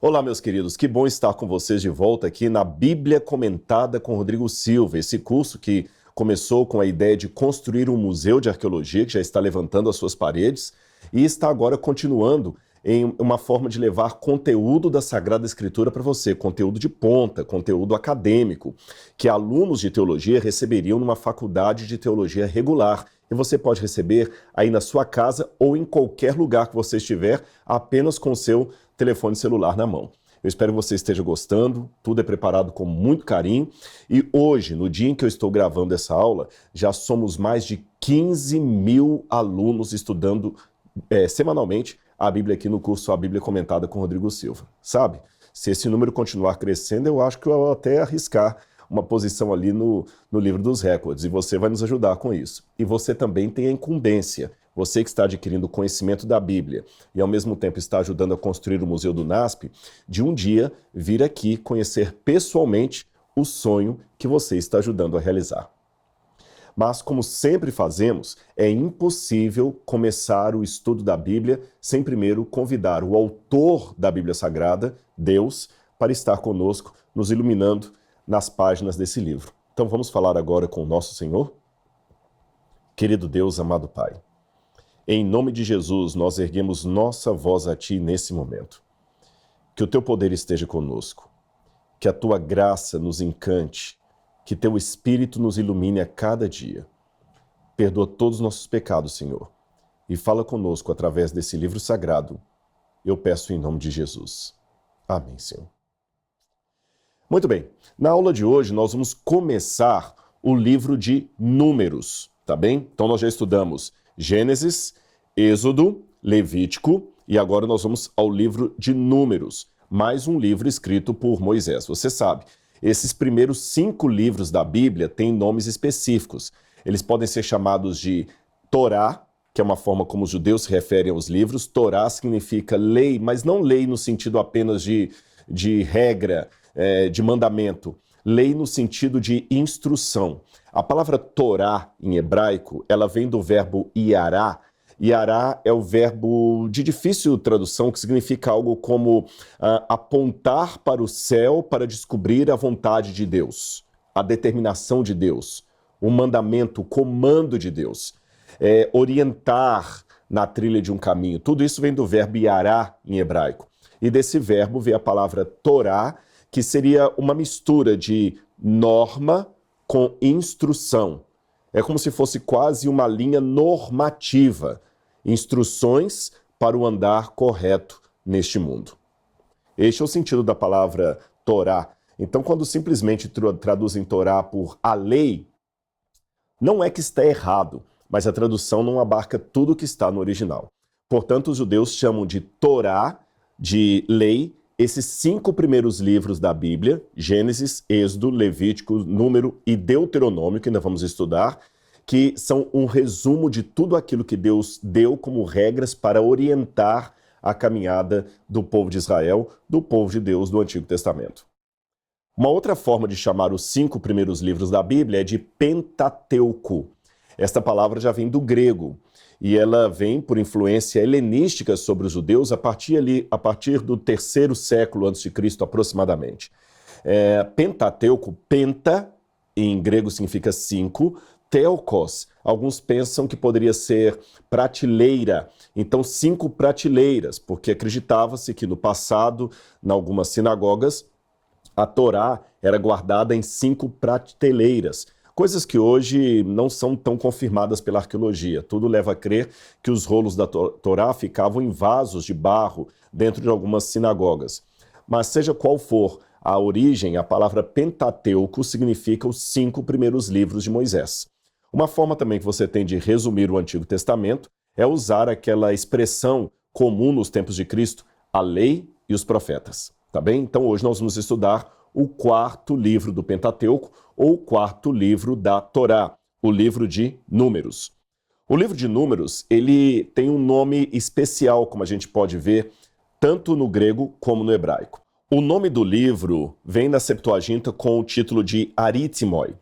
Olá, meus queridos, que bom estar com vocês de volta aqui na Bíblia Comentada com Rodrigo Silva, esse curso que começou com a ideia de construir um museu de arqueologia, que já está levantando as suas paredes, e está agora continuando em uma forma de levar conteúdo da Sagrada Escritura para você, conteúdo de ponta, conteúdo acadêmico, que alunos de teologia receberiam numa faculdade de teologia regular. E você pode receber aí na sua casa ou em qualquer lugar que você estiver, apenas com o seu telefone celular na mão. Eu espero que você esteja gostando, tudo é preparado com muito carinho. E hoje, no dia em que eu estou gravando essa aula, já somos mais de 15 mil alunos estudando semanalmente a Bíblia aqui no curso A Bíblia Comentada com Rodrigo Silva. Sabe? Se esse número continuar crescendo, eu acho que eu vou até arriscar uma posição ali no livro dos recordes, e você vai nos ajudar com isso. E você também tem a incumbência, você que está adquirindo conhecimento da Bíblia e ao mesmo tempo está ajudando a construir o Museu do NASP, de um dia vir aqui conhecer pessoalmente o sonho que você está ajudando a realizar. Mas, como sempre fazemos, é impossível começar o estudo da Bíblia sem primeiro convidar o autor da Bíblia Sagrada, Deus, para estar conosco, nos iluminando nas páginas desse livro. Então vamos falar agora com o nosso Senhor? Querido Deus, amado Pai, em nome de Jesus nós erguemos nossa voz a Ti nesse momento. Que o Teu poder esteja conosco, que a Tua graça nos encante, que Teu Espírito nos ilumine a cada dia. Perdoa todos os nossos pecados, Senhor, e fala conosco através desse livro sagrado. Eu peço em nome de Jesus. Amém, Senhor. Muito bem, na aula de hoje nós vamos começar o livro de Números, tá bem? Então nós já estudamos Gênesis, Êxodo, Levítico e agora nós vamos ao livro de Números, mais um livro escrito por Moisés. Você sabe, esses primeiros 5 livros da Bíblia têm nomes específicos. Eles podem ser chamados de Torá, que é uma forma como os judeus se referem aos livros. Torá significa lei, mas não lei no sentido apenas de regra, de mandamento. Lei no sentido de instrução. A palavra Torá, em hebraico, ela vem do verbo iará. Iará é o verbo de difícil tradução, que significa algo como apontar para o céu para descobrir a vontade de Deus, a determinação de Deus, o mandamento, o comando de Deus, orientar na trilha de um caminho. Tudo isso vem do verbo iará, em hebraico. E desse verbo vem a palavra Torá, que seria uma mistura de norma com instrução. É como se fosse quase uma linha normativa, instruções para o andar correto neste mundo. Este é o sentido da palavra Torá. Então, quando simplesmente traduzem Torá por a lei, não é que está errado, mas a tradução não abarca tudo o que está no original. Portanto, os judeus chamam de Torá, de lei, esses 5 primeiros livros da Bíblia, Gênesis, Êxodo, Levítico, Número e Deuteronômio, que ainda vamos estudar, que são um resumo de tudo aquilo que Deus deu como regras para orientar a caminhada do povo de Israel, do povo de Deus do Antigo Testamento. Uma outra forma de chamar os 5 primeiros livros da Bíblia é de Pentateuco. Esta palavra já vem do grego e ela vem por influência helenística sobre os judeus a partir do 3º século a.C. aproximadamente. Pentateuco, penta, em grego significa 5, teokos, alguns pensam que poderia ser prateleira, então 5 prateleiras, porque acreditava-se que no passado, em algumas sinagogas, a Torá era guardada em 5 prateleiras, coisas que hoje não são tão confirmadas pela arqueologia. Tudo leva a crer que os rolos da Torá ficavam em vasos de barro dentro de algumas sinagogas. Mas seja qual for a origem, a palavra Pentateuco significa os 5 primeiros livros de Moisés. Uma forma também que você tem de resumir o Antigo Testamento é usar aquela expressão comum nos tempos de Cristo, a lei e os profetas. Tá bem? Então hoje nós vamos estudar o 4º livro do Pentateuco, ou o 4º livro da Torá, o livro de Números. O livro de Números, ele tem um nome especial, como a gente pode ver, tanto no grego como no hebraico. O nome do livro vem na Septuaginta com o título de Arítimoi.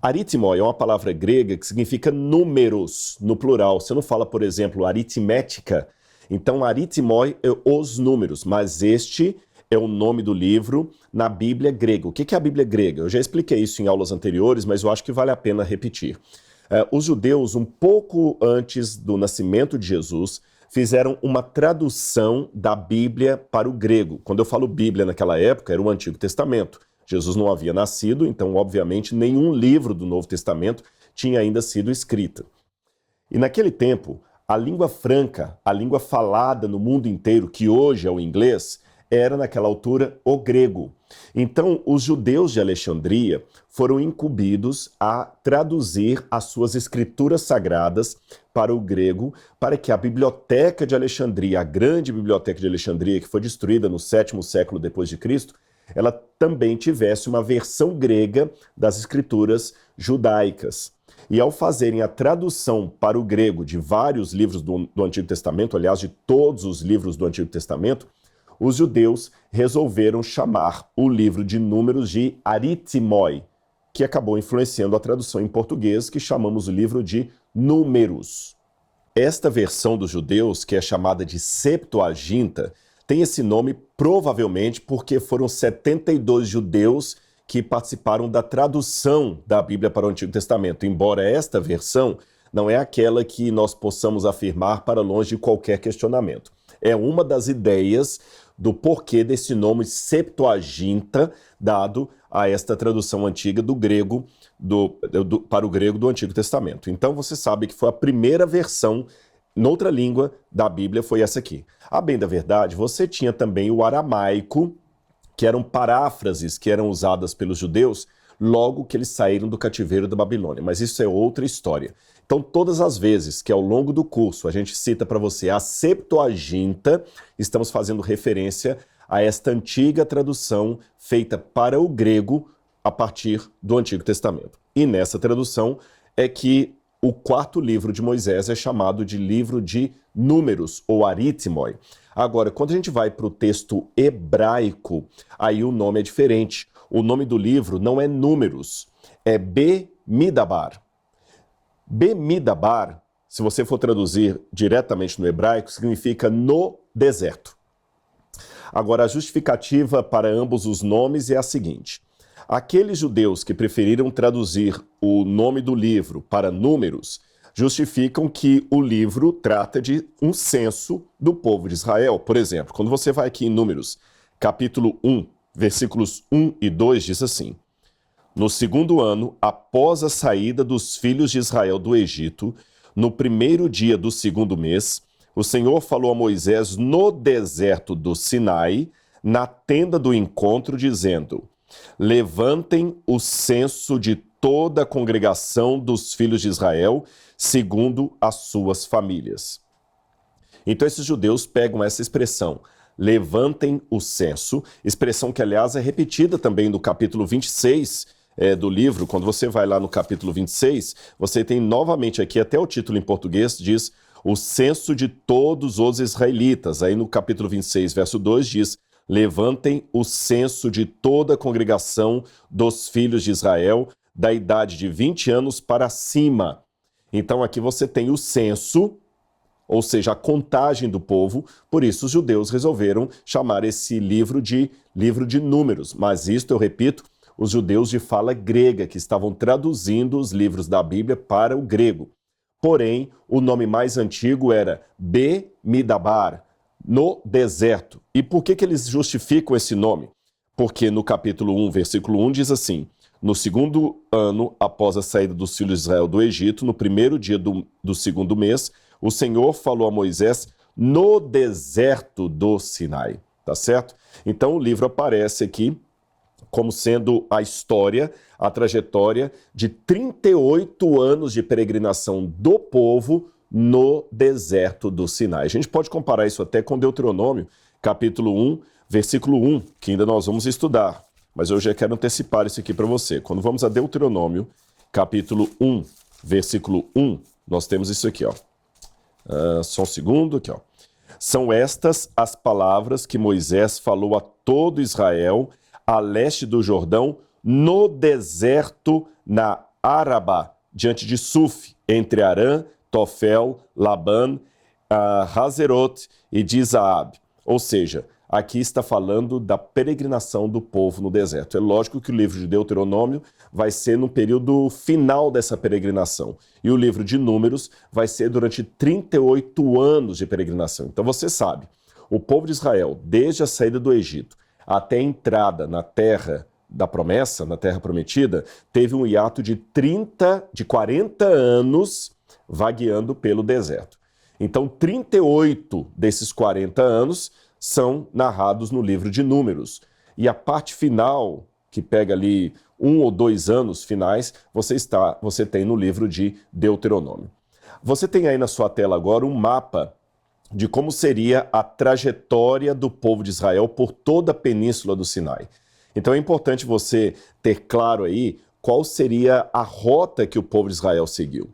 Arítimoi é uma palavra grega que significa números, no plural. Você não fala, por exemplo, aritmética. Então, arítimoi é os números, mas este é o nome do livro na Bíblia grega. O que é a Bíblia grega? Eu já expliquei isso em aulas anteriores, mas eu acho que vale a pena repetir. Os judeus, um pouco antes do nascimento de Jesus, fizeram uma tradução da Bíblia para o grego. Quando eu falo Bíblia naquela época, era o Antigo Testamento. Jesus não havia nascido, então, obviamente, nenhum livro do Novo Testamento tinha ainda sido escrita. E naquele tempo, a língua franca, a língua falada no mundo inteiro, que hoje é o inglês, era naquela altura o grego. Então, os judeus de Alexandria foram incumbidos a traduzir as suas escrituras sagradas para o grego, para que a biblioteca de Alexandria, a grande biblioteca de Alexandria, que foi destruída no 7º século depois de Cristo, ela também tivesse uma versão grega das escrituras judaicas. E ao fazerem a tradução para o grego de vários livros do Antigo Testamento, aliás, de todos os livros do Antigo Testamento, os judeus resolveram chamar o livro de Números de Aritmoi, que acabou influenciando a tradução em português, que chamamos o livro de Números. Esta versão dos judeus, que é chamada de Septuaginta, tem esse nome provavelmente porque foram 72 judeus que participaram da tradução da Bíblia para o Antigo Testamento, embora esta versão não é aquela que nós possamos afirmar para longe de qualquer questionamento. É uma das ideias do porquê desse nome Septuaginta dado a esta tradução antiga do grego para o grego do Antigo Testamento. Então você sabe que foi a primeira versão noutra língua da Bíblia, foi essa aqui. A bem da verdade, você tinha também o aramaico, que eram paráfrases que eram usadas pelos judeus logo que eles saíram do cativeiro da Babilônia. Mas isso é outra história. Então, todas as vezes que ao longo do curso a gente cita para você a Septuaginta, estamos fazendo referência a esta antiga tradução feita para o grego a partir do Antigo Testamento. E nessa tradução é que o 4º livro de Moisés é chamado de livro de Números, ou Aritmoi. Agora, quando a gente vai para o texto hebraico, aí o nome é diferente. O nome do livro não é Números, é Bemidabar. Bemidabar, se você for traduzir diretamente no hebraico, significa no deserto. Agora, a justificativa para ambos os nomes é a seguinte. Aqueles judeus que preferiram traduzir o nome do livro para Números justificam que o livro trata de um censo do povo de Israel. Por exemplo, quando você vai aqui em Números, capítulo 1, versículos 1 e 2, diz assim: No 2º ano, após a saída dos filhos de Israel do Egito, no 1º dia do 2º mês, o Senhor falou a Moisés no deserto do Sinai, na tenda do encontro, dizendo: Levantem o censo de toda a congregação dos filhos de Israel, segundo as suas famílias. Então esses judeus pegam essa expressão, levantem o censo, expressão que, aliás, é repetida também no capítulo 26 do livro. Quando você vai lá no capítulo 26, você tem novamente aqui, até o título em português diz, o censo de todos os israelitas. Aí no capítulo 26, verso 2 diz, levantem o censo de toda a congregação dos filhos de Israel, da idade de 20 anos para cima. Então aqui você tem o censo, ou seja, a contagem do povo, por isso os judeus resolveram chamar esse livro de Números. Mas isto, eu repito, os judeus de fala grega, que estavam traduzindo os livros da Bíblia para o grego. Porém, o nome mais antigo era Bemidabar, no deserto. E por que eles justificam esse nome? Porque no capítulo 1, versículo 1 diz assim, no 2º ano, após a saída dos filhos de Israel do Egito, no 1º dia do 2º mês, o Senhor falou a Moisés no deserto do Sinai, tá certo? Então o livro aparece aqui como sendo a história, a trajetória de 38 anos de peregrinação do povo no deserto do Sinai. A gente pode comparar isso até com Deuteronômio, capítulo 1, versículo 1, que ainda nós vamos estudar. Mas eu já quero antecipar isso aqui para você. Quando vamos a Deuteronômio, capítulo 1, versículo 1, nós temos isso aqui, ó. Só um segundo, aqui, ó. São estas as palavras que Moisés falou a todo Israel, a leste do Jordão, no deserto, na Araba, diante de Suf, entre Arã, Tofel, Laban, Hazerot e Dizaab. Ou seja, aqui está falando da peregrinação do povo no deserto. É lógico que o livro de Deuteronômio vai ser no período final dessa peregrinação. E o livro de Números vai ser durante 38 anos de peregrinação. Então você sabe, o povo de Israel, desde a saída do Egito até a entrada na terra da promessa, na terra prometida, teve um hiato de 40 anos vagueando pelo deserto. Então, 38 desses 40 anos são narrados no livro de Números. E a parte final, que pega ali 1 ou 2 anos finais, você tem no livro de Deuteronômio. Você tem aí na sua tela agora um mapa de como seria a trajetória do povo de Israel por toda a península do Sinai. Então é importante você ter claro aí qual seria a rota que o povo de Israel seguiu.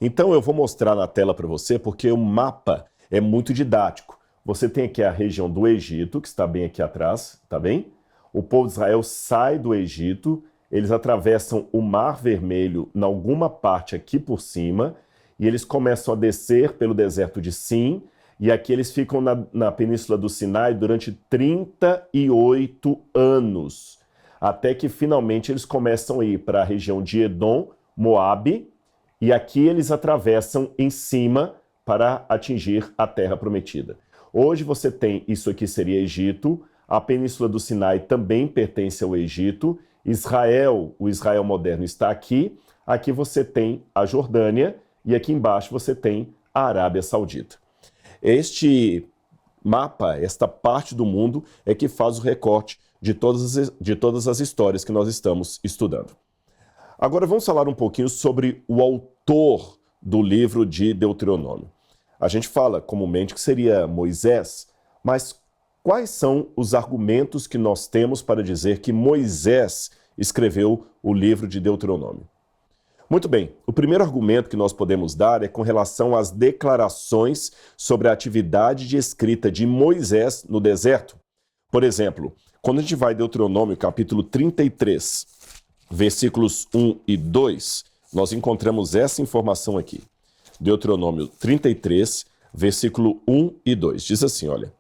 Então eu vou mostrar na tela para você, porque o mapa é muito didático. Você tem aqui a região do Egito, que está bem aqui atrás, tá bem? O povo de Israel sai do Egito, eles atravessam o Mar Vermelho em alguma parte aqui por cima, e eles começam a descer pelo deserto de Sim, e aqui eles ficam na península do Sinai durante 38 anos, até que finalmente eles começam a ir para a região de Edom, Moabe, e aqui eles atravessam em cima para atingir a terra prometida. Hoje você tem, isso aqui seria Egito, a península do Sinai também pertence ao Egito, Israel, o Israel moderno está aqui, aqui você tem a Jordânia e aqui embaixo você tem a Arábia Saudita. Este mapa, esta parte do mundo, é que faz o recorte de todas as histórias que nós estamos estudando. Agora vamos falar um pouquinho sobre o autor do livro de Deuteronômio. A gente fala comumente que seria Moisés, mas quais são os argumentos que nós temos para dizer que Moisés escreveu o livro de Deuteronômio? Muito bem, o primeiro argumento que nós podemos dar é com relação às declarações sobre a atividade de escrita de Moisés no deserto. Por exemplo, quando a gente vai em Deuteronômio, capítulo 33, versículos 1 e 2, nós encontramos essa informação aqui. Deuteronômio 33, versículo 1 e 2. Diz assim, olha: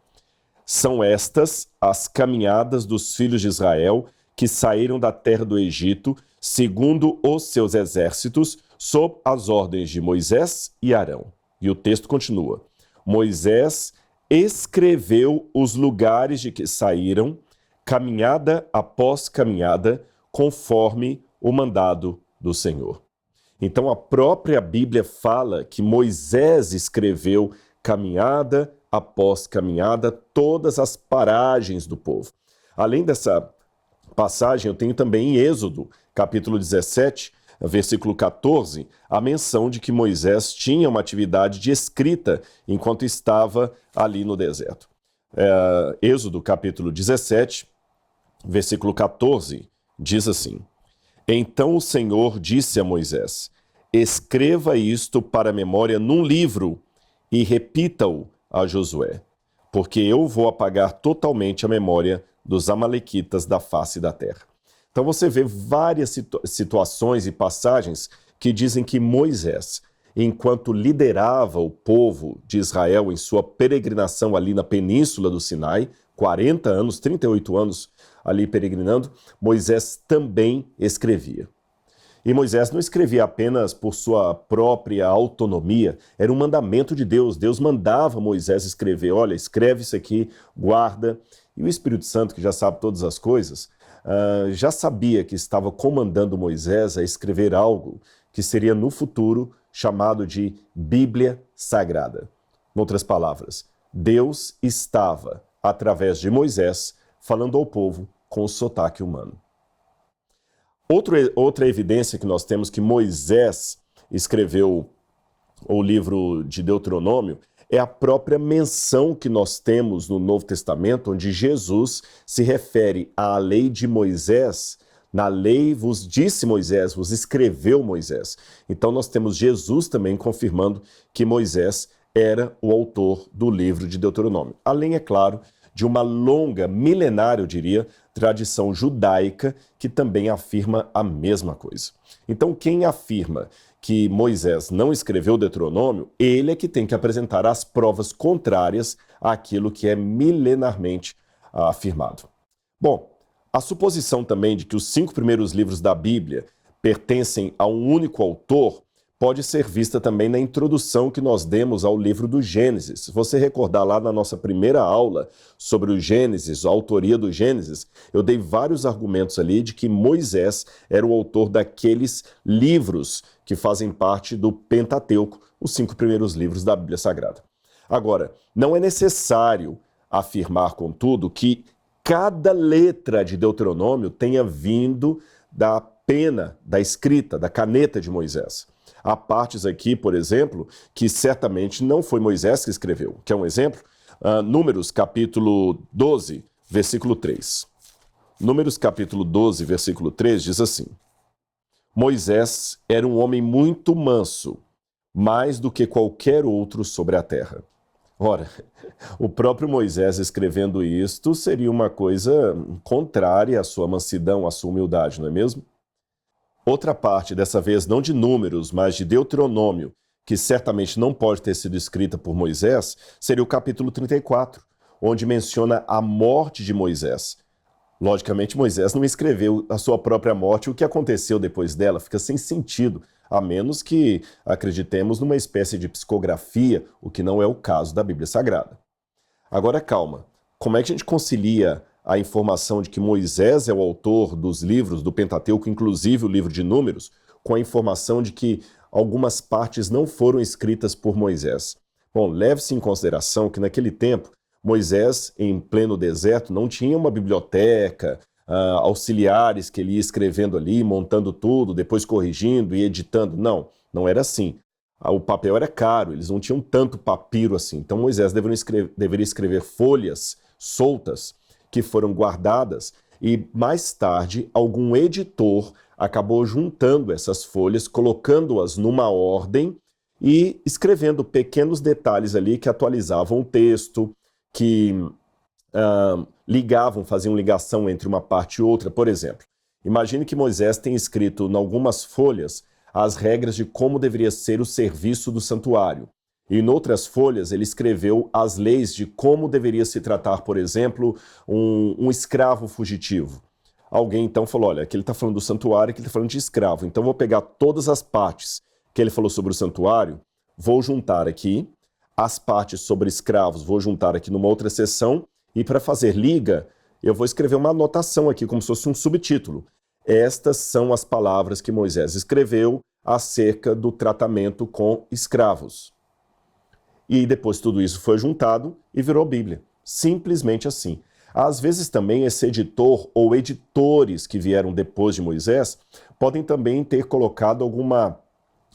são estas as caminhadas dos filhos de Israel que saíram da terra do Egito, segundo os seus exércitos, sob as ordens de Moisés e Arão. E o texto continua: Moisés escreveu os lugares de que saíram, caminhada após caminhada, conforme o mandado do Senhor. Então a própria Bíblia fala que Moisés escreveu caminhada após caminhada, todas as paragens do povo. Além dessa passagem, eu tenho também em Êxodo, capítulo 17, versículo 14, a menção de que Moisés tinha uma atividade de escrita enquanto estava ali no deserto. Êxodo, capítulo 17, versículo 14, diz assim: então o Senhor disse a Moisés: escreva isto para a memória num livro e repita-o a Josué, porque eu vou apagar totalmente a memória dos amalequitas da face da terra. Então você vê várias situações e passagens que dizem que Moisés, enquanto liderava o povo de Israel em sua peregrinação ali na península do Sinai, 40 anos, 38 anos ali peregrinando, Moisés também escrevia. E Moisés não escrevia apenas por sua própria autonomia, era um mandamento de Deus. Deus mandava Moisés escrever: olha, escreve isso aqui, guarda. E o Espírito Santo, que já sabe todas as coisas, já sabia que estava comandando Moisés a escrever algo que seria no futuro chamado de Bíblia Sagrada. Em outras palavras, Deus estava, através de Moisés, falando ao povo com o sotaque humano. Outra evidência que nós temos que Moisés escreveu o livro de Deuteronômio é a própria menção que nós temos no Novo Testamento, onde Jesus se refere à lei de Moisés. Na lei vos disse Moisés, vos escreveu Moisés. Então nós temos Jesus também confirmando que Moisés era o autor do livro de Deuteronômio. Além, é claro, de uma longa, milenária, eu diria, tradição judaica que também afirma a mesma coisa. Então, quem afirma que Moisés não escreveu o Deuteronômio, ele é que tem que apresentar as provas contrárias àquilo que é milenarmente afirmado. Bom, a suposição também de que os 5 primeiros livros da Bíblia pertencem a um único autor pode ser vista também na introdução que nós demos ao livro do Gênesis. Se você recordar lá na nossa primeira aula sobre o Gênesis, a autoria do Gênesis, eu dei vários argumentos ali de que Moisés era o autor daqueles livros que fazem parte do Pentateuco, os 5 primeiros livros da Bíblia Sagrada. Agora, não é necessário afirmar, contudo, que cada letra de Deuteronômio tenha vindo da pena, da escrita, da caneta de Moisés. Há partes aqui, por exemplo, que certamente não foi Moisés que escreveu. Quer um exemplo? Números capítulo 12, versículo 3. Números capítulo 12, versículo 3 diz assim: Moisés era um homem muito manso, mais do que qualquer outro sobre a terra. Ora, o próprio Moisés escrevendo isto seria uma coisa contrária à sua mansidão, à sua humildade, não é mesmo? Outra parte, dessa vez não de Números, mas de Deuteronômio, que certamente não pode ter sido escrita por Moisés, seria o capítulo 34, onde menciona a morte de Moisés. Logicamente, Moisés não escreveu a sua própria morte, o que aconteceu depois dela fica sem sentido, a menos que acreditemos numa espécie de psicografia, o que não é o caso da Bíblia Sagrada. Agora, calma, como é que a gente concilia a informação de que Moisés é o autor dos livros do Pentateuco, inclusive o livro de Números, com a informação de que algumas partes não foram escritas por Moisés? Bom, leve-se em consideração que naquele tempo, Moisés, em pleno deserto, não tinha uma biblioteca, auxiliares que ele ia escrevendo ali, montando tudo, depois corrigindo e editando. Não, não era assim. O papel era caro, eles não tinham tanto papiro assim. Então Moisés deveria escrever folhas soltas, que foram guardadas, e mais tarde algum editor acabou juntando essas folhas, colocando-as numa ordem e escrevendo pequenos detalhes ali que atualizavam o texto, que faziam ligação entre uma parte e outra. Por exemplo, imagine que Moisés tenha escrito em algumas folhas as regras de como deveria ser o serviço do santuário. E em outras folhas ele escreveu as leis de como deveria se tratar, por exemplo, um escravo fugitivo. Alguém então falou, olha, aqui ele está falando do santuário, aqui ele está falando de escravo. Então vou pegar todas as partes que ele falou sobre o santuário, vou juntar aqui, as partes sobre escravos vou juntar aqui numa outra seção, e para fazer liga, eu vou escrever uma anotação aqui, como se fosse um subtítulo. Estas são as palavras que Moisés escreveu acerca do tratamento com escravos. E depois tudo isso foi juntado e virou Bíblia. Simplesmente assim. Às vezes também esse editor ou editores que vieram depois de Moisés podem também ter colocado alguma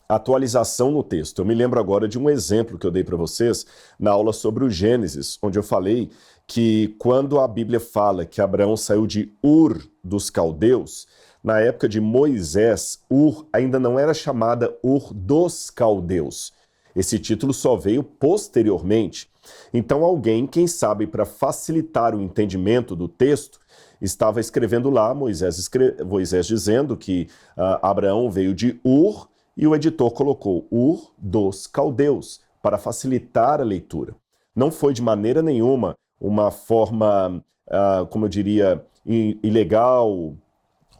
atualização no texto. Eu me lembro agora de um exemplo que eu dei para vocês na aula sobre o Gênesis, onde eu falei que quando a Bíblia fala que Abraão saiu de Ur dos Caldeus, na época de Moisés, Ur ainda não era chamada Ur dos Caldeus. Esse título só veio posteriormente. Então alguém, quem sabe para facilitar o entendimento do texto, estava escrevendo lá, Moisés dizendo que Abraão veio de Ur, e o editor colocou Ur dos Caldeus, para facilitar a leitura. Não foi de maneira nenhuma uma forma, como eu diria, ilegal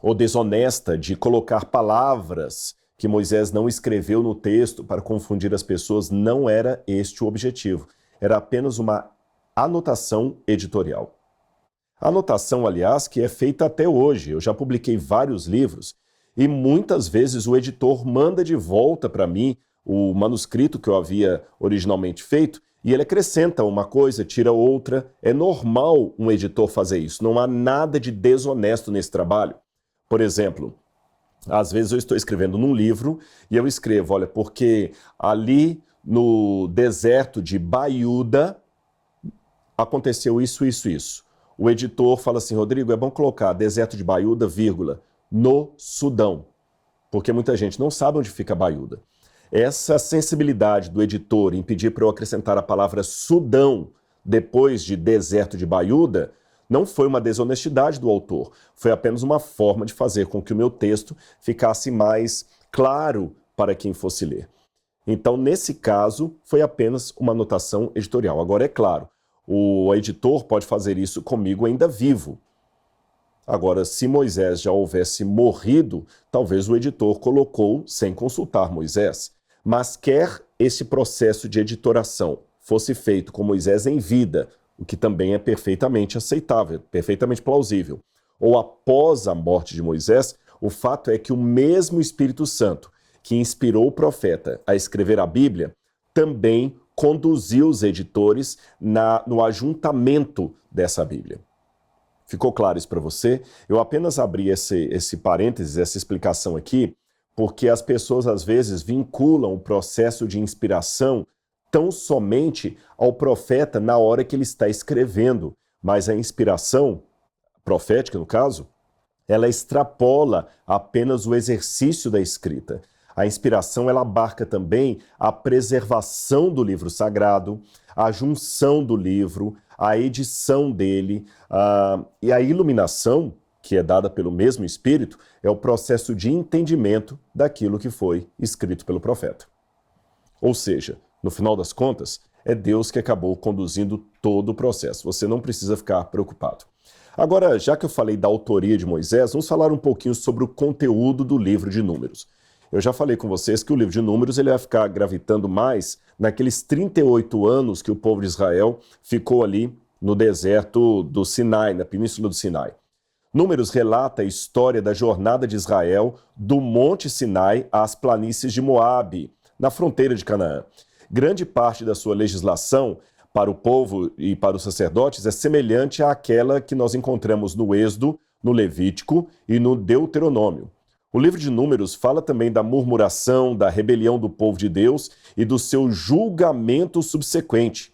ou desonesta de colocar palavras que Moisés não escreveu no texto para confundir as pessoas. Não era este o objetivo. Era apenas uma anotação editorial. Anotação, aliás, que é feita até hoje. Eu já publiquei vários livros e muitas vezes o editor manda de volta para mim o manuscrito que eu havia originalmente feito e ele acrescenta uma coisa, tira outra. É normal um editor fazer isso. Não há nada de desonesto nesse trabalho. Por exemplo, às vezes eu estou escrevendo num livro e eu escrevo, olha, porque ali no deserto de Baiuda aconteceu isso, isso, isso. O editor fala assim, Rodrigo, é bom colocar deserto de Baiuda, vírgula, no Sudão, porque muita gente não sabe onde fica Baiuda. Essa sensibilidade do editor em pedir para eu acrescentar a palavra Sudão depois de deserto de Baiuda não foi uma desonestidade do autor, foi apenas uma forma de fazer com que o meu texto ficasse mais claro para quem fosse ler. Então, nesse caso, foi apenas uma anotação editorial. Agora, é claro, o editor pode fazer isso comigo ainda vivo. Agora, se Moisés já houvesse morrido, talvez o editor colocou sem consultar Moisés. Mas quer esse processo de editoração fosse feito com Moisés em vida, o que também é perfeitamente aceitável, perfeitamente plausível, ou após a morte de Moisés, o fato é que o mesmo Espírito Santo que inspirou o profeta a escrever a Bíblia também conduziu os editores no ajuntamento dessa Bíblia. Ficou claro isso para você? Eu apenas abri esse parênteses, essa explicação aqui, porque as pessoas às vezes vinculam o processo de inspiração tão somente ao profeta na hora que ele está escrevendo, mas a inspiração profética, no caso, ela extrapola apenas o exercício da escrita. A inspiração, ela abarca também a preservação do livro sagrado, a junção do livro, a edição dele, e a iluminação, que é dada pelo mesmo Espírito, é o processo de entendimento daquilo que foi escrito pelo profeta. Ou seja, no final das contas, é Deus que acabou conduzindo todo o processo. Você não precisa ficar preocupado. Agora, já que eu falei da autoria de Moisés, vamos falar um pouquinho sobre o conteúdo do livro de Números. Eu já falei com vocês que o livro de Números ele vai ficar gravitando mais naqueles 38 anos que o povo de Israel ficou ali no deserto do Sinai, na Península do Sinai. Números relata a história da jornada de Israel do Monte Sinai às planícies de Moabe, na fronteira de Canaã. Grande parte da sua legislação para o povo e para os sacerdotes é semelhante àquela que nós encontramos no Êxodo, no Levítico e no Deuteronômio. O livro de Números fala também da murmuração, da rebelião do povo de Deus e do seu julgamento subsequente.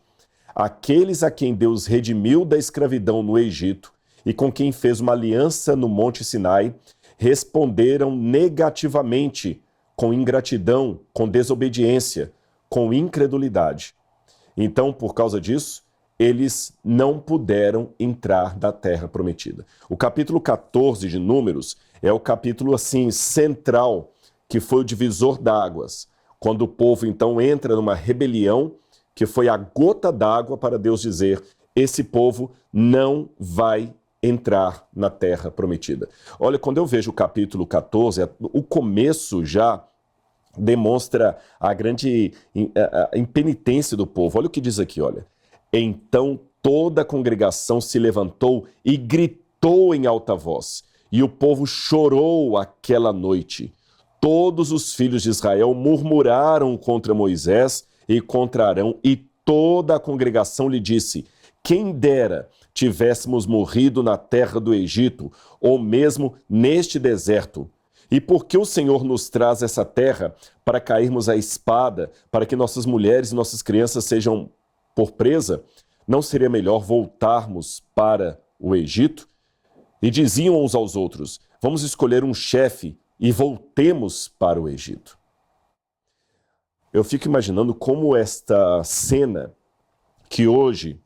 Aqueles a quem Deus redimiu da escravidão no Egito e com quem fez uma aliança no Monte Sinai, responderam negativamente, com ingratidão, com desobediência, com incredulidade. Então, por causa disso, eles não puderam entrar na terra prometida. O capítulo 14 de Números é o capítulo assim central, que foi o divisor d'águas, quando o povo então entra numa rebelião que foi a gota d'água para Deus dizer: esse povo não vai entrar na terra prometida. Olha, quando eu vejo o capítulo 14, o começo já demonstra a grande impenitência do povo. Olha o que diz aqui, olha. Então toda a congregação se levantou e gritou em alta voz, e o povo chorou aquela noite. Todos os filhos de Israel murmuraram contra Moisés e contra Arão, e toda a congregação lhe disse: quem dera tivéssemos morrido na terra do Egito, ou mesmo neste deserto. E por que o Senhor nos traz essa terra para cairmos à espada, para que nossas mulheres e nossas crianças sejam por presa? Não seria melhor voltarmos para o Egito? E diziam uns aos outros: vamos escolher um chefe e voltemos para o Egito. Eu fico imaginando como esta cena, que hoje,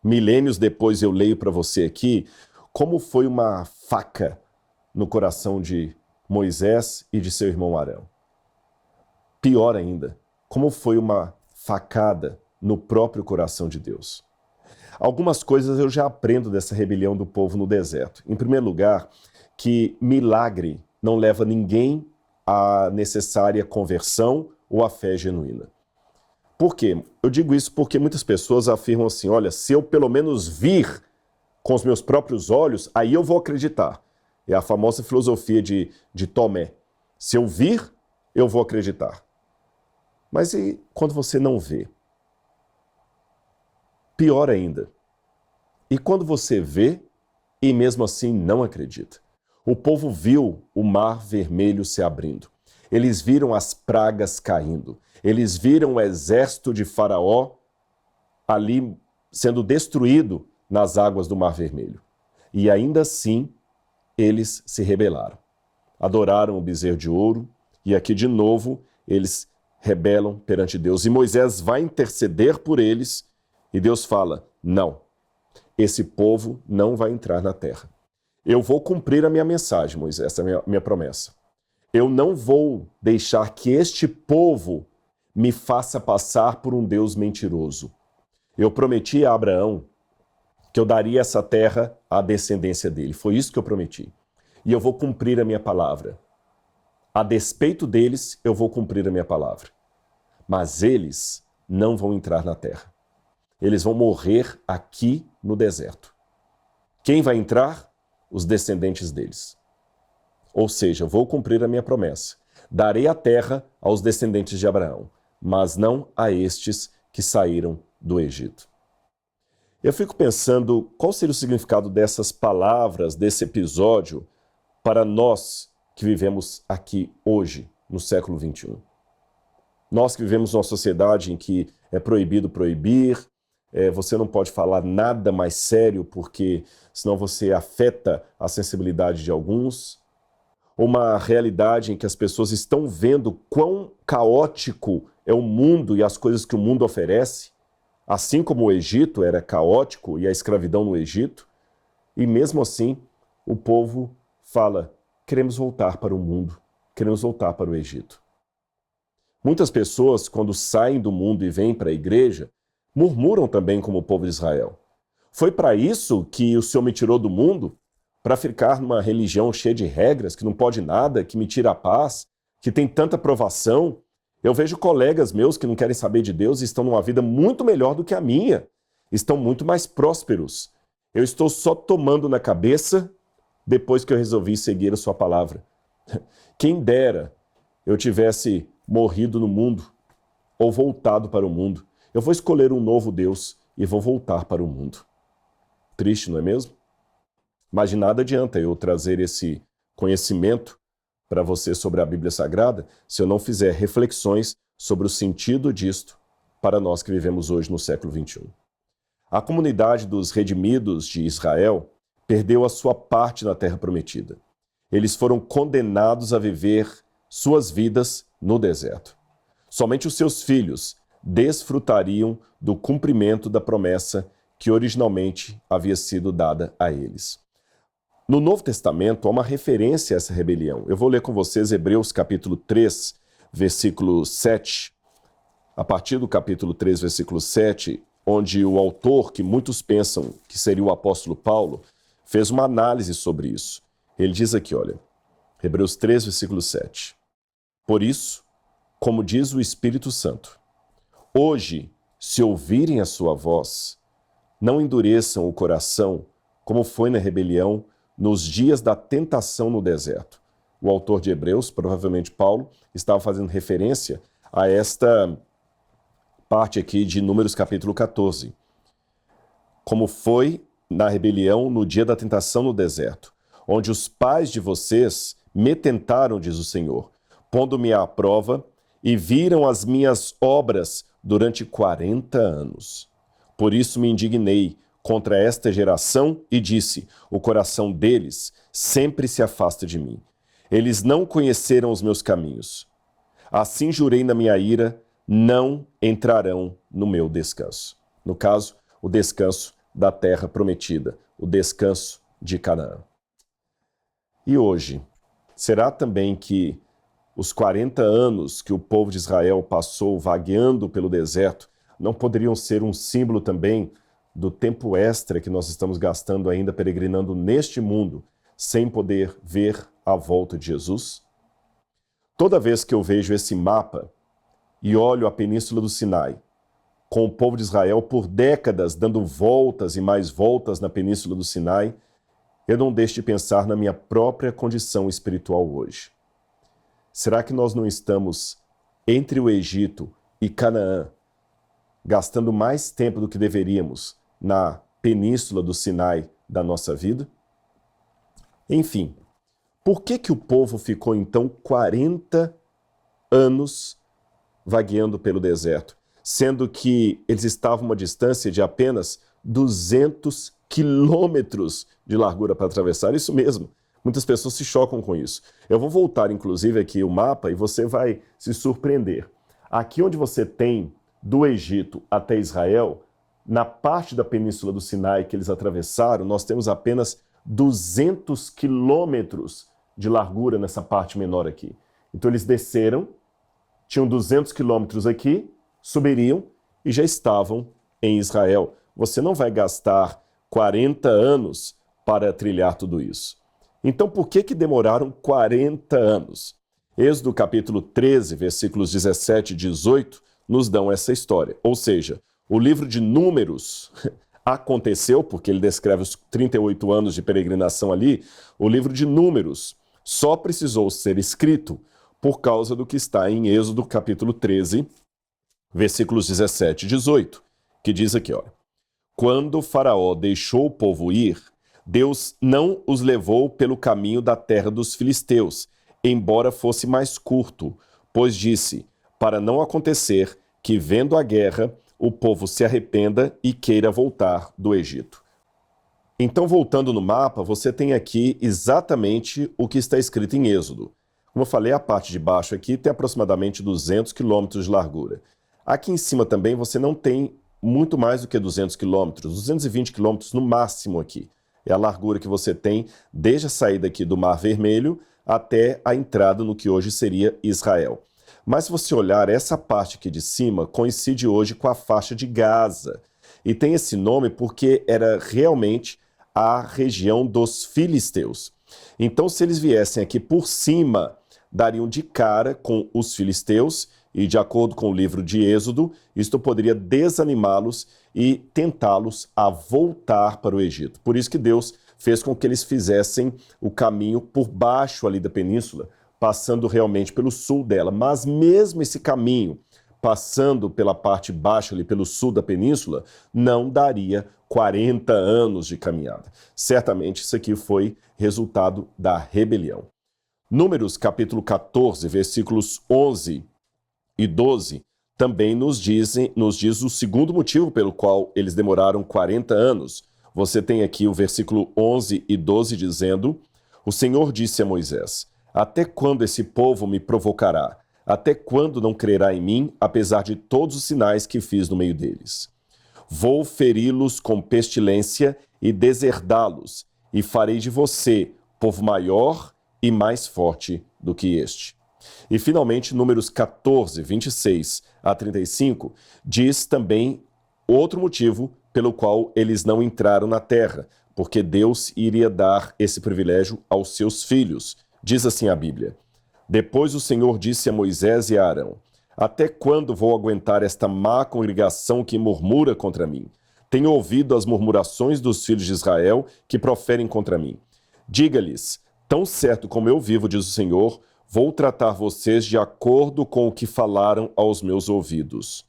milênios depois eu leio para você aqui, como foi uma faca no coração de Moisés e de seu irmão Arão. Pior ainda, como foi uma facada no próprio coração de Deus. Algumas coisas eu já aprendo dessa rebelião do povo no deserto. Em primeiro lugar, que milagre não leva ninguém à necessária conversão ou à fé genuína. Por quê? Eu digo isso porque muitas pessoas afirmam assim: olha, se eu pelo menos vir com os meus próprios olhos, aí eu vou acreditar. É a famosa filosofia de Tomé. Se eu vir, eu vou acreditar. Mas e quando você não vê? Pior ainda. E quando você vê e mesmo assim não acredita? O povo viu o mar vermelho se abrindo. Eles viram as pragas caindo. Eles viram o exército de Faraó ali sendo destruído nas águas do mar vermelho. E ainda assim, eles se rebelaram. Adoraram o bezerro de ouro e aqui de novo eles rebelam perante Deus. E Moisés vai interceder por eles e Deus fala: não, esse povo não vai entrar na terra. Eu vou cumprir a minha mensagem, Moisés, essa é a minha promessa. Eu não vou deixar que este povo me faça passar por um Deus mentiroso. Eu prometi a Abraão que eu daria essa terra à descendência dele. Foi isso que eu prometi. E eu vou cumprir a minha palavra. A despeito deles, eu vou cumprir a minha palavra. Mas eles não vão entrar na terra. Eles vão morrer aqui no deserto. Quem vai entrar? Os descendentes deles. Ou seja, eu vou cumprir a minha promessa. Darei a terra aos descendentes de Abraão, mas não a estes que saíram do Egito. Eu fico pensando qual seria o significado dessas palavras, desse episódio, para nós que vivemos aqui hoje, no século XXI. Nós que vivemos numa sociedade em que é proibido proibir, você não pode falar nada mais sério porque senão você afeta a sensibilidade de alguns. Uma realidade em que as pessoas estão vendo quão caótico é o mundo e as coisas que o mundo oferece, assim como o Egito era caótico e a escravidão no Egito, e mesmo assim o povo fala, queremos voltar para o mundo, queremos voltar para o Egito. Muitas pessoas, quando saem do mundo e vêm para a igreja, murmuram também como o povo de Israel. Foi para isso que o Senhor me tirou do mundo? Para ficar numa religião cheia de regras, que não pode nada, que me tira a paz, que tem tanta provação? Eu vejo colegas meus que não querem saber de Deus e estão numa vida muito melhor do que a minha. Estão muito mais prósperos. Eu estou só tomando na cabeça depois que eu resolvi seguir a sua palavra. Quem dera eu tivesse morrido no mundo ou voltado para o mundo. Eu vou escolher um novo Deus e vou voltar para o mundo. Triste, não é mesmo? Mas de nada adianta eu trazer esse conhecimento para você sobre a Bíblia Sagrada se eu não fizer reflexões sobre o sentido disto para nós que vivemos hoje no século XXI. A comunidade dos redimidos de Israel perdeu a sua parte na terra prometida. Eles foram condenados a viver suas vidas no deserto. Somente os seus filhos desfrutariam do cumprimento da promessa que originalmente havia sido dada a eles. No Novo Testamento há uma referência a essa rebelião. Eu vou ler com vocês Hebreus capítulo 3, versículo 7. A partir do capítulo 3, versículo 7, onde o autor, que muitos pensam que seria o apóstolo Paulo, fez uma análise sobre isso. Ele diz aqui, olha, Hebreus 3, versículo 7. Por isso, como diz o Espírito Santo, hoje, se ouvirem a sua voz, não endureçam o coração, como foi na rebelião, nos dias da tentação no deserto. O autor de Hebreus, provavelmente Paulo, estava fazendo referência a esta parte aqui de Números capítulo 14. Como foi na rebelião no dia da tentação no deserto, onde os pais de vocês me tentaram, diz o Senhor, pondo-me à prova e viram as minhas obras durante 40 anos. Por isso me indignei contra esta geração e disse, o coração deles sempre se afasta de mim. Eles não conheceram os meus caminhos. Assim jurei na minha ira, não entrarão no meu descanso. No caso, o descanso da terra prometida, o descanso de Canaã. E hoje, será também que os 40 anos que o povo de Israel passou vagueando pelo deserto não poderiam ser um símbolo também do tempo extra que nós estamos gastando ainda peregrinando neste mundo, sem poder ver a volta de Jesus? Toda vez que eu vejo esse mapa e olho a Península do Sinai, com o povo de Israel por décadas dando voltas e mais voltas na Península do Sinai, eu não deixo de pensar na minha própria condição espiritual hoje. Será que nós não estamos entre o Egito e Canaã, gastando mais tempo do que deveríamos na Península do Sinai da nossa vida? Enfim, por que o povo ficou então 40 anos vagueando pelo deserto, sendo que eles estavam a uma distância de apenas 200 quilômetros de largura para atravessar? Isso mesmo, muitas pessoas se chocam com isso. Eu vou voltar, inclusive, aqui o mapa e você vai se surpreender. Aqui onde você tem do Egito até Israel, na parte da Península do Sinai que eles atravessaram, nós temos apenas 200 quilômetros de largura nessa parte menor aqui. Então eles desceram, tinham 200 quilômetros aqui, subiriam e já estavam em Israel. Você não vai gastar 40 anos para trilhar tudo isso. Então, por que demoraram 40 anos? Êxodo capítulo 13, versículos 17 e 18, nos dão essa história. Ou seja, o livro de Números aconteceu, porque ele descreve os 38 anos de peregrinação ali, o livro de Números só precisou ser escrito por causa do que está em Êxodo capítulo 13, versículos 17 e 18, que diz aqui, olha: quando Faraó deixou o povo ir, Deus não os levou pelo caminho da terra dos filisteus, embora fosse mais curto, pois disse, para não acontecer que, vendo a guerra, o povo se arrependa e queira voltar do Egito. Então, voltando no mapa, você tem aqui exatamente o que está escrito em Êxodo. Como eu falei, a parte de baixo aqui tem aproximadamente 200 quilômetros de largura. Aqui em cima também você não tem muito mais do que 200 quilômetros, 220 quilômetros no máximo aqui. É a largura que você tem desde a saída aqui do Mar Vermelho até a entrada no que hoje seria Israel. Mas se você olhar, essa parte aqui de cima coincide hoje com a faixa de Gaza. E tem esse nome porque era realmente a região dos filisteus. Então, se eles viessem aqui por cima, dariam de cara com os filisteus, e de acordo com o livro de Êxodo, isto poderia desanimá-los e tentá-los a voltar para o Egito. Por isso que Deus fez com que eles fizessem o caminho por baixo ali da península, passando realmente pelo sul dela. Mas mesmo esse caminho, passando pela parte baixa ali, pelo sul da península, não daria 40 anos de caminhada. Certamente isso aqui foi resultado da rebelião. Números capítulo 14, versículos 11 e 12, também nos diz o segundo motivo pelo qual eles demoraram 40 anos. Você tem aqui o versículo 11 e 12 dizendo: o Senhor disse a Moisés, até quando esse povo me provocará? Até quando não crerá em mim, apesar de todos os sinais que fiz no meio deles? Vou feri-los com pestilência e deserdá-los, e farei de você povo maior e mais forte do que este. E finalmente, Números 14, 26 a 35, diz também outro motivo pelo qual eles não entraram na terra, porque Deus iria dar esse privilégio aos seus filhos. Diz assim a Bíblia: depois o Senhor disse a Moisés e a Arão, até quando vou aguentar esta má congregação que murmura contra mim? Tenho ouvido as murmurações dos filhos de Israel que proferem contra mim. Diga-lhes, tão certo como eu vivo, diz o Senhor, vou tratar vocês de acordo com o que falaram aos meus ouvidos.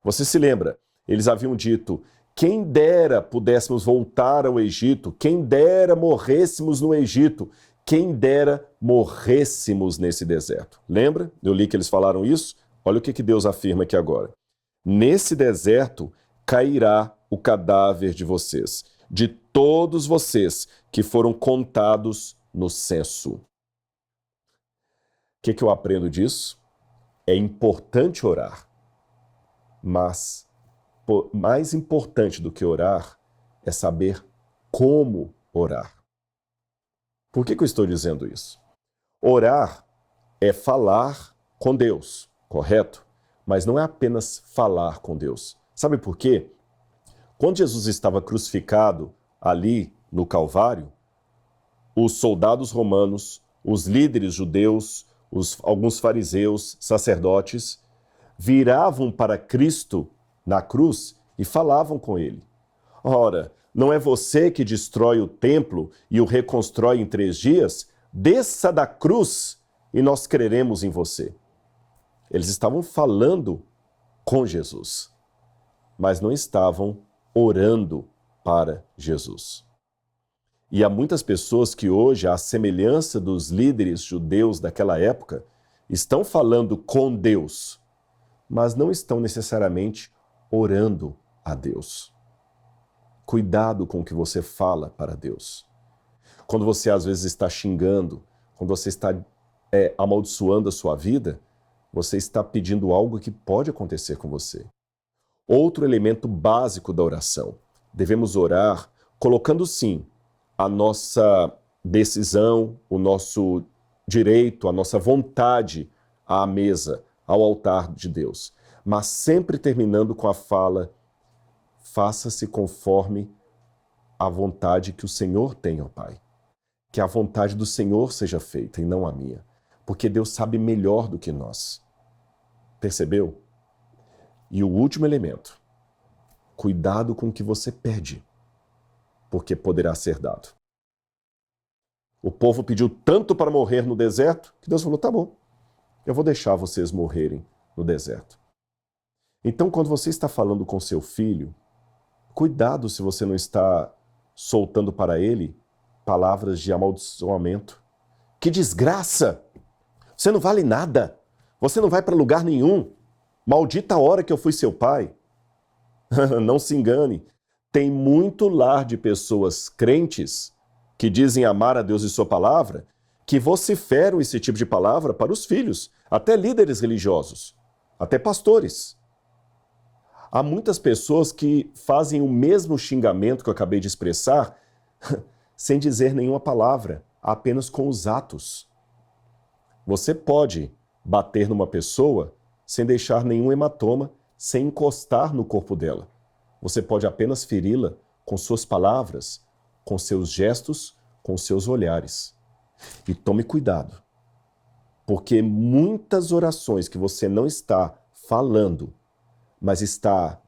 Você se lembra? Eles haviam dito, quem dera pudéssemos voltar ao Egito, quem dera morrêssemos no Egito, quem dera morrêssemos nesse deserto. Lembra? Eu li que eles falaram isso? Olha o que Deus afirma aqui agora. Nesse deserto cairá o cadáver de vocês, de todos vocês que foram contados no censo. O que eu aprendo disso? É importante orar, mas mais importante do que orar é saber como orar. Por que eu estou dizendo isso? Orar é falar com Deus, correto? Mas não é apenas falar com Deus. Sabe por quê? Quando Jesus estava crucificado ali no Calvário, os soldados romanos, os líderes judeus, alguns fariseus, sacerdotes, viravam para Cristo na cruz e falavam com ele. Ora, não é você que destrói o templo e o reconstrói em 3 dias? Desça da cruz e nós creremos em você. Eles estavam falando com Jesus, mas não estavam orando para Jesus. E há muitas pessoas que hoje, à semelhança dos líderes judeus daquela época, estão falando com Deus, mas não estão necessariamente orando a Deus. Cuidado com o que você fala para Deus. Quando você às vezes está xingando, quando você está amaldiçoando a sua vida, você está pedindo algo que pode acontecer com você. Outro elemento básico da oração. Devemos orar colocando sim a nossa decisão, o nosso direito, a nossa vontade à mesa, ao altar de Deus. Mas sempre terminando com a fala, faça-se conforme a vontade que o Senhor tem, ó Pai. Que a vontade do Senhor seja feita e não a minha. Porque Deus sabe melhor do que nós. Percebeu? E o último elemento. Cuidado com o que você pede, porque poderá ser dado. O povo pediu tanto para morrer no deserto, que Deus falou, tá bom, eu vou deixar vocês morrerem no deserto. Então, quando você está falando com seu filho, cuidado se você não está soltando para ele palavras de amaldiçoamento. Que desgraça! Você não vale nada. Você não vai para lugar nenhum. Maldita a hora que eu fui seu pai. Não se engane. Tem muito lar de pessoas crentes que dizem amar a Deus e sua palavra, que vociferam esse tipo de palavra para os filhos, até líderes religiosos, até pastores. Há muitas pessoas que fazem o mesmo xingamento que eu acabei de expressar, sem dizer nenhuma palavra, apenas com os atos. Você pode bater numa pessoa sem deixar nenhum hematoma, sem encostar no corpo dela. Você pode apenas feri-la com suas palavras, com seus gestos, com seus olhares. E tome cuidado, porque muitas orações que você não está falando, mas está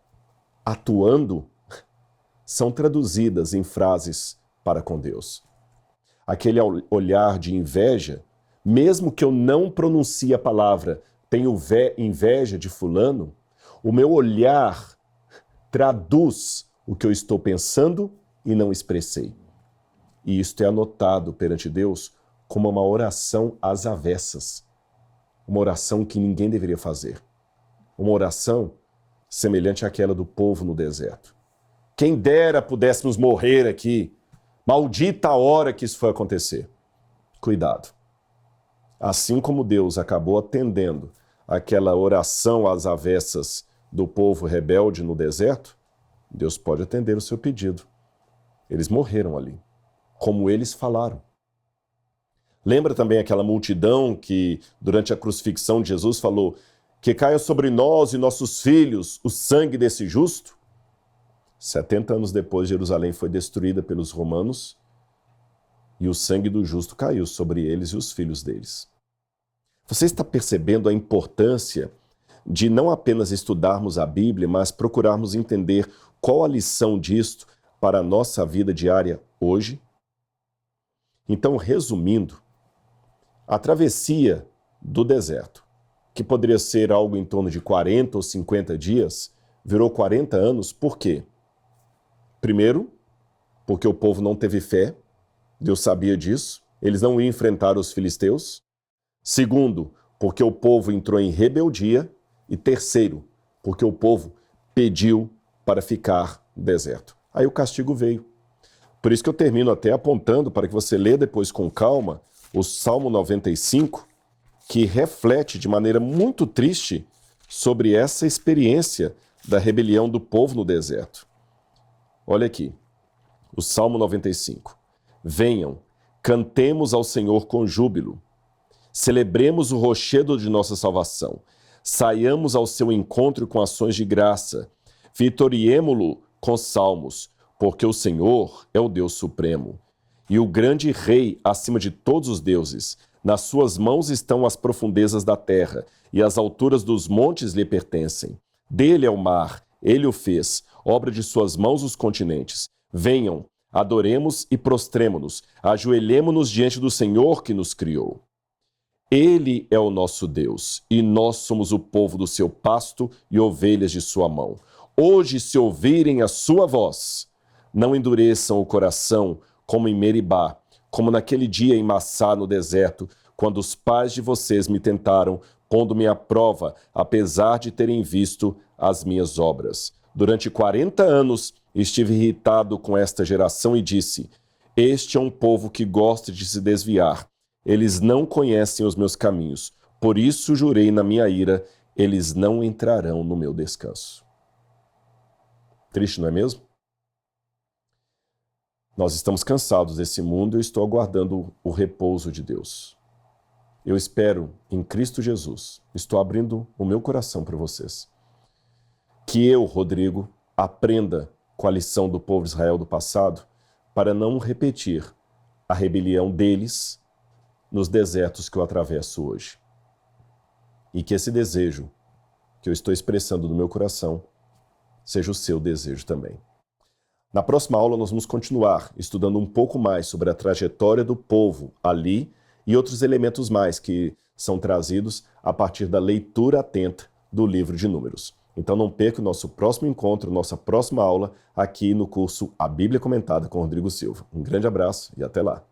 atuando, são traduzidas em frases para com Deus. Aquele olhar de inveja, mesmo que eu não pronuncie a palavra, tenho inveja de fulano, o meu olhar traduz o que eu estou pensando e não expressei. E isto é anotado perante Deus como uma oração às avessas. Uma oração que ninguém deveria fazer. Uma oração semelhante àquela do povo no deserto. Quem dera pudéssemos morrer aqui. Maldita a hora que isso foi acontecer. Cuidado. Assim como Deus acabou atendendo aquela oração às avessas do povo rebelde no deserto, Deus pode atender o seu pedido. Eles morreram ali, como eles falaram. Lembra também aquela multidão que, durante a crucifixão de Jesus, falou que caia sobre nós e nossos filhos o sangue desse justo? 70 anos depois, Jerusalém foi destruída pelos romanos e o sangue do justo caiu sobre eles e os filhos deles. Você está percebendo a importância de não apenas estudarmos a Bíblia, mas procurarmos entender qual a lição disto para a nossa vida diária hoje? Então, resumindo, a travessia do deserto, que poderia ser algo em torno de 40 ou 50 dias, virou 40 anos, por quê? Primeiro, porque o povo não teve fé, Deus sabia disso, eles não iam enfrentar os filisteus. Segundo, porque o povo entrou em rebeldia. E terceiro, porque o povo pediu para ficar no deserto. Aí o castigo veio. Por isso que eu termino até apontando para que você lê depois com calma o Salmo 95, que reflete de maneira muito triste sobre essa experiência da rebelião do povo no deserto. Olha aqui, o Salmo 95. Venham, cantemos ao Senhor com júbilo. Celebremos o rochedo de nossa salvação. Saiamos ao seu encontro com ações de graça. Vitoriemo-lo com salmos, porque o Senhor é o Deus supremo. E o grande Rei acima de todos os deuses. Nas suas mãos estão as profundezas da terra, e as alturas dos montes lhe pertencem. Dele é o mar, ele o fez, obra de suas mãos os continentes. Venham, adoremos e prostremo-nos, ajoelhemo-nos diante do Senhor que nos criou. Ele é o nosso Deus, e nós somos o povo do seu pasto e ovelhas de sua mão. Hoje, se ouvirem a sua voz, não endureçam o coração como em Meribá, como naquele dia em Massá, no deserto, quando os pais de vocês me tentaram, pondo-me à prova, apesar de terem visto as minhas obras. Durante 40 anos estive irritado com esta geração e disse: este é um povo que gosta de se desviar. Eles não conhecem os meus caminhos. Por isso jurei na minha ira, eles não entrarão no meu descanso. Triste, não é mesmo? Nós estamos cansados desse mundo e eu estou aguardando o repouso de Deus. Eu espero em Cristo Jesus. Estou abrindo o meu coração para vocês. Que eu, Rodrigo, aprenda com a lição do povo de Israel do passado, para não repetir a rebelião deles nos desertos que eu atravesso hoje. E que esse desejo que eu estou expressando no meu coração seja o seu desejo também. Na próxima aula nós vamos continuar estudando um pouco mais sobre a trajetória do povo ali e outros elementos mais que são trazidos a partir da leitura atenta do livro de Números. Então não perca o nosso próximo encontro, nossa próxima aula aqui no curso A Bíblia Comentada com Rodrigo Silva. Um grande abraço e até lá.